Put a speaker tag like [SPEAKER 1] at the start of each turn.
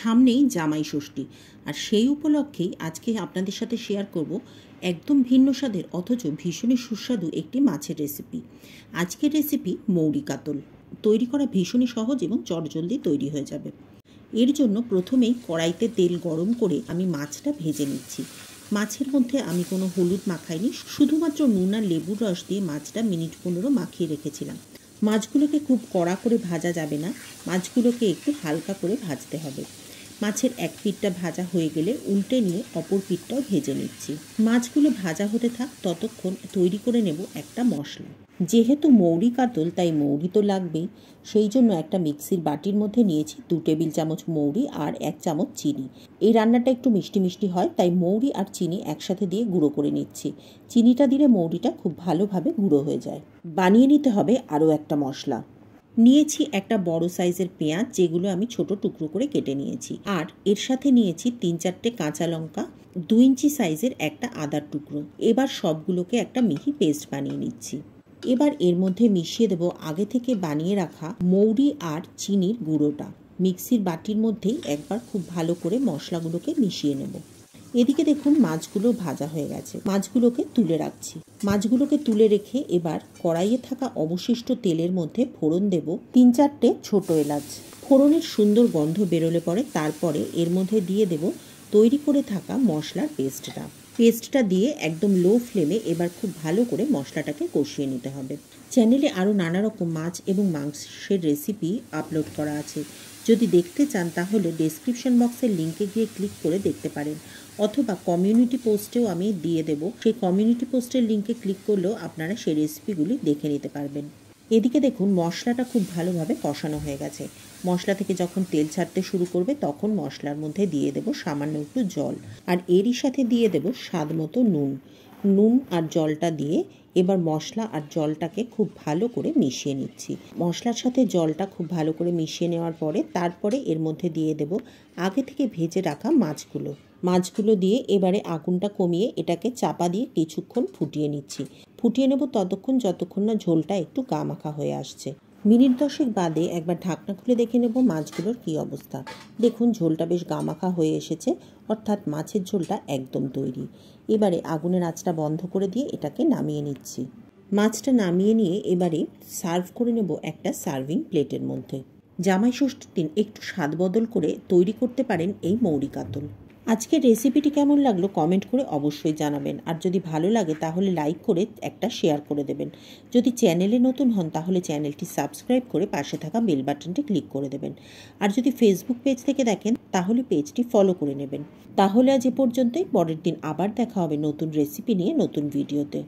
[SPEAKER 1] সামনেই জামাই ষষ্ঠী, আর সেই উপলক্ষেই আজকে আপনাদের সাথে শেয়ার করব একদম ভিন্ন স্বাদের অথচ ভীষণই সুস্বাদু একটি মাছের রেসিপি। আজকের রেসিপি মৌরি কাতল। তৈরি করা ভীষণই সহজ এবং চটজলদি তৈরি হয়ে যাবে। এর জন্য প্রথমেই কড়াইতে তেল গরম করে আমি মাছটা ভেজে নিচ্ছি। মাছের মধ্যে আমি কোনো হলুদ মাখাইনি, শুধুমাত্র নুন আর লেবুর রস দিয়ে মাছটা মিনিট 15 মাখিয়ে রেখেছিলাম। মাছগুলোকে খুব কড়া করে ভাজা যাবে না, মাছগুলোকে একটু হালকা করে ভাজতে হবে। মাছের এক পিঠটা ভাজা হয়ে গেলে উল্টে নিয়ে অপর পিঠটাও ভেজে নিচ্ছি। মাছগুলো ভাজা হতে থাক, ততক্ষণ তৈরি করে নেব একটা মশলা। যেহেতু মৌরি কাতল তাই মৌরি তো লাগবেই, সেই জন্য একটা মিক্সির বাটির মধ্যে নিয়েছি 2 টেবিল চামচ মৌরি আর 1 চামচ চিনি। এই রান্নাটা একটু মিষ্টি মিষ্টি হয়, তাই মৌরি আর চিনি একসাথে দিয়ে গুঁড়ো করে নিচ্ছি। চিনিটা দিলে মৌরিটা খুব ভালোভাবে গুঁড়ো হয়ে যায়। বানিয়ে নিতে হবে আরও একটা মশলা। নিয়েছি একটা বড় সাইজের পেঁয়াজ, যেগুলো আমি ছোট টুকরো করে কেটে নিয়েছি, আর এর সাথে নিয়েছি 3-4টে কাঁচা লঙ্কা, 2 ইঞ্চি সাইজের একটা আদার টুকরো। এবার সবগুলোকে একটা মিহি পেস্ট বানিয়ে নিচ্ছি। এবার এর মধ্যে মিশিয়ে দেব আগে থেকে বানিয়ে রাখা মৌরি আর চিনির গুঁড়োটা। মিক্সির বাটির মধ্যেই একবার খুব ভালো করে মশলাগুলোকে মিশিয়ে নেব। এদিকে দেখুন মাছগুলো ভাজা হয়ে গেছে, মাছগুলোকে তুলে রাখছি। মাছগুলোকে তুলে রেখে এবার কড়াইয়ে থাকা অবশিষ্ট তেলের মধ্যে ফোড়ন দেব 3-4টে ছোট এলাচ। ফোড়নের সুন্দর গন্ধ বেরোলে পরে তারপরে এর মধ্যে দিয়ে দেব তৈরি করে থাকা মশলার পেস্টটা দিয়ে একদম লো ফ্লেমে এবার খুব ভালো করে মশলাটাকে কষিয়ে নিতে হবে। চ্যানেলে আরও নানা রকম মাছ এবং মাংসের রেসিপি আপলোড করা আছে, যদি দেখতে চান তাহলে ডেসক্রিপশন বক্সের লিঙ্কে গিয়ে ক্লিক করে দেখতে পারেন, অথবা কমিউনিটি পোস্টেও আমি দিয়ে দেব। সেই কমিউনিটি পোস্টের লিঙ্কে ক্লিক করলেও আপনারা সেই রেসিপিগুলি দেখে নিতে পারবেন। এদিকে দেখুন মশলাটা খুব ভালোভাবে কষানো হয়ে গেছে। মশলা থেকে যখন তেল ছাড়তে শুরু করবে তখন মশলার মধ্যে দিয়ে দেব সামান্য একটু জল, আর এরই সাথে দিয়ে দেব স্বাদ মতো নুন আর জলটা দিয়ে এবার মশলা আর জলটাকে খুব ভালো করে মিশিয়ে নিচ্ছি। মশলার সাথে জলটা খুব ভালো করে মিশিয়ে নেওয়ার পরে তারপরে এর মধ্যে দিয়ে দেব আগে থেকে ভেজে রাখা মাছগুলো দিয়ে এবারে আগুনটা কমিয়ে এটাকে চাপা দিয়ে কিছুক্ষণ ফুটিয়ে নেব ততক্ষণ যতক্ষণ না ঝোলটা একটু গা মাখা হয়ে আসছে। মিনিট 10 বাদে একবার ঢাকনা খুলে দেখে নেব মাছগুলোর কী অবস্থা। দেখুন ঝোলটা বেশ গামাখা হয়ে এসেছে, অর্থাৎ মাছের ঝোলটা একদম তৈরি। এবারে আগুনের আঁচটা বন্ধ করে দিয়ে এটাকে নামিয়ে নিচ্ছি। মাছটা নামিয়ে নিয়ে এবারে সার্ভ করে নেব একটা সার্ভিং প্লেটের মধ্যে। জামাই ষষ্ঠীর দিন একটু স্বাদ বদল করে তৈরি করতে পারেন এই মৌরি কাতল। আজকের রেসিপিটি কেমন লাগলো কমেন্ট করে অবশ্যই জানাবেন, আর যদি ভালো লাগে তাহলে লাইক করে একটা শেয়ার করে দেবেন। যদি চ্যানেলে নতুন হন তাহলে চ্যানেলটি সাবস্ক্রাইব করে পাশে থাকা বেল বাটনটি ক্লিক করে দেবেন, আর যদি ফেসবুক পেজ থেকে দেখেন তাহলে পেজটি ফলো করে নেবেন। তাহলে আজ এ পর্যন্তই, পরের দিন আবার দেখা হবে নতুন রেসিপি নিয়ে নতুন ভিডিওতে।